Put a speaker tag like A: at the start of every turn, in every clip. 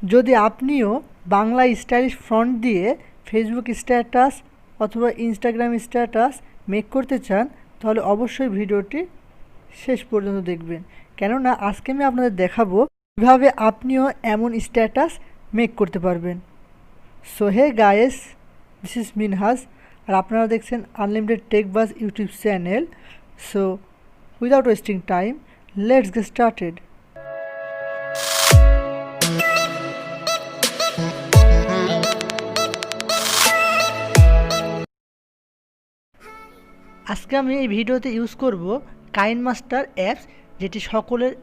A: যদি আপনিও Bangla stylish font দিয়ে ফেসবুক স্ট্যাটাস অথবা ইনস্টাগ্রাম স্ট্যাটাস মেক করতে চান তাহলে অবশ্যই ভিডিওটি শেষ পর্যন্ত দেখবেন, কেননা আজকে আমি আপনাদের দেখাবো কীভাবে আপনিও এমন স্ট্যাটাস মেক করতে পারবেন। So hey guys, this is Minhaj, আর আপনারা দেখছেন unlimited Techbaz YouTube channel. So without wasting time, let's get started. আজকে আমি এই ভিডিওতে ইউজ করব কাইনমাস্টার অ্যাপস, যেটি সকলের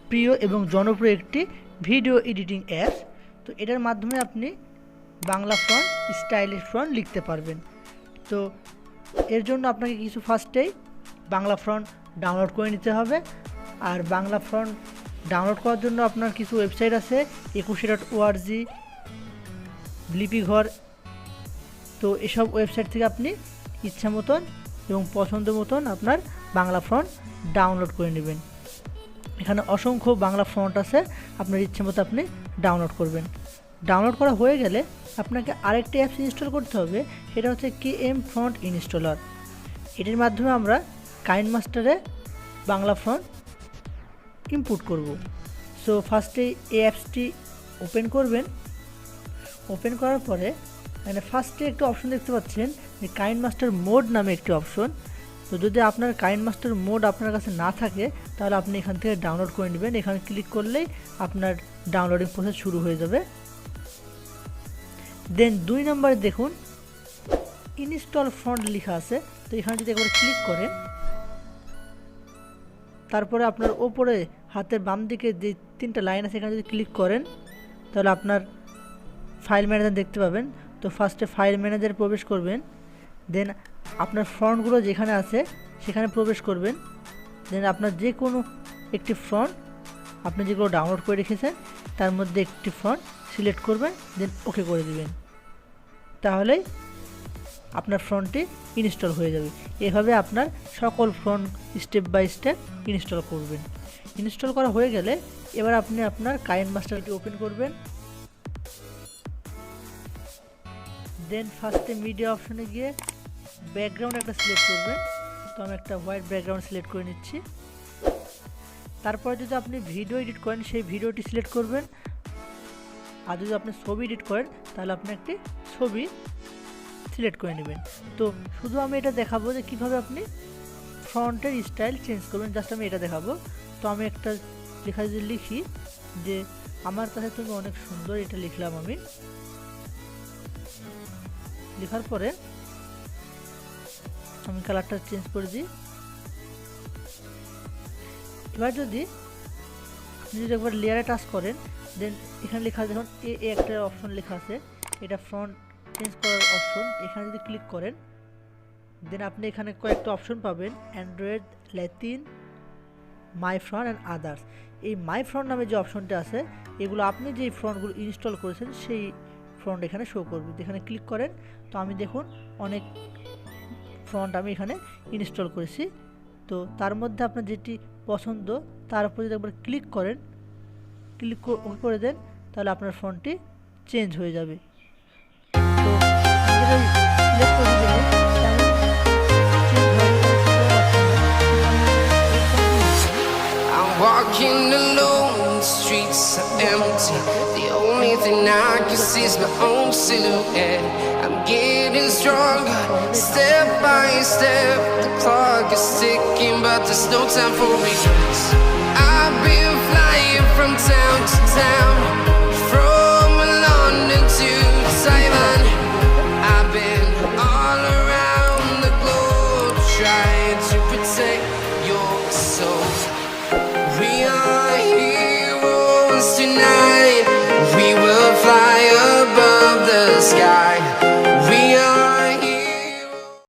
A: প্রিয় এবং জনপ্রিয় একটি ভিডিও এডিটিং অ্যাপস। তো এটার মাধ্যমে আপনি বাংলা ফন্ট, স্টাইলিশ ফন্ট লিখতে পারবেন। তো এর জন্য আপনাকে কিছু ফার্স্টেই বাংলা ফন্ট ডাউনলোড করে নিতে হবে। আর বাংলা ফন্ট ডাউনলোড করার জন্য আপনার কিছু ওয়েবসাইট আছে, 21.org, লিপিঘর। তো এসব ওয়েবসাইট থেকে আপনি ইচ্ছা মতন এবং পছন্দ মতন আপনার বাংলা ফন্ট ডাউনলোড করে নেবেন। এখানে অসংখ্য বাংলা ফন্ট আছে, আপনার ইচ্ছে মতো আপনি ডাউনলোড করবেন। ডাউনলোড করা হয়ে গেলে আপনাকে আরেকটি অ্যাপস ইনস্টল করতে হবে, সেটা হচ্ছে GCam ফন্ট ইনস্টলার। এটির মাধ্যমে আমরা কাইনমাস্টারে বাংলা ফন্ট ইনপুট করব। সো ফার্স্টে এই অ্যাপসটি ওপেন করবেন। ওপেন করার পরে এখানে ফার্স্টে একটা অপশন দেখতে পাচ্ছেন যে কাইনমাস্টার মোড নামে একটি অপশন। তো যদি আপনার কাইনমাস্টার মোড আপনার কাছে না থাকে তাহলে আপনি এখান থেকে ডাউনলোড করে নেবেন। এখানে ক্লিক করলেই আপনার ডাউনলোডিং প্রসেস শুরু হয়ে যাবে। দেন 2 নম্বরে দেখুন ইনস্টল ফন্ট লেখা আছে। তো এখানে যদি একবার ক্লিক করেন, তারপরে আপনার ওপরে হাতের বাম দিকে যে 3টা লাইন আছে এখানে যদি ক্লিক করেন তাহলে আপনার ফাইল ম্যানেজার দেখতে পাবেন। তো ফার্স্টে ফাইল ম্যানেজারে প্রবেশ করবেন। দেন আপনার ফন্টগুলো যেখানে আছে সেখানে প্রবেশ করবেন। দেন আপনার যে কোনো একটি ফন্ট আপনি যেগুলো ডাউনলোড করে রেখেছেন তার মধ্যে একটি ফন্ট সিলেক্ট করবেন, দেন ওকে করে দিবেন। তাহলেই আপনার ফন্টটি ইনস্টল হয়ে যাবে। এভাবে আপনার সকল font step by step install করবেন। ইনস্টল করা হয়ে গেলে এবার আপনি আপনার কাইনমাস্টারটি ওপেন করবেন। দেন ফার্স্টে মিডিয়া অপশনে গিয়ে ব্যাকগ্রাউন্ড একটা সিলেক্ট করবেন। তো আমি একটা হোয়াইট ব্যাকগ্রাউন্ড সিলেক্ট করে নিচ্ছি। তারপরে যদি আপনি ভিডিও এডিট করেন সেই ভিডিওটি সিলেক্ট করবেন। আর যদি আপনি ছবি এডিট করেন তাহলে আপনি একটি ছবি সিলেক্ট করে নেবেন। তো শুধু আমি এটা দেখাবো যে কীভাবে আপনি ফন্টের স্টাইল চেঞ্জ করবেন, জাস্ট আমি এটা দেখাবো। তো আমি একটা লেখা যদি লিখি যে আমার কাছে তুমি অনেক সুন্দর, এটা লিখলাম আমি। লেখার পরে আমি কালারটা চেঞ্জ করে দিই। এবার যদি একবার লেয়ারে টাচ করেন, দেন এখানে লেখা দেখুন একটা অপশন লেখা আছে, এটা ফন্ট চেঞ্জ করার অপশন। এখানে যদি ক্লিক করেন দেন আপনি এখানে কয়েকটা অপশন পাবেন, Android, Latin, my front and others. এই মাই ফ্রন্ট নামে যে অপশনটা আছে এগুলো আপনি যে ফ্রন্টগুলো ইনস্টল করেছেন সেই ফ্রন্ট এখানে শো করবে। এখানে ক্লিক করেন। তো আমি দেখুন অনেক ফ্রন্ট আমি এখানে ইনস্টল করেছি। তো তার মধ্যে আপনার যেটি পছন্দ তার উপর যদি একবার ক্লিক করেন, ক্লিক ওকে করে দেন, তাহলে আপনার ফন্টটি চেঞ্জ হয়ে যাবে। তো সিলেক্ট করে দিলে
B: walking alone, the streets are empty. The only thing I can see is my own silhouette. I'm getting stronger, step by step. The clock is ticking, but there's no time for me. I've been flying from town to town, from London to Taiwan. I've been all around the globe trying to protect your soul. We are heroes tonight. We will fly above the sky.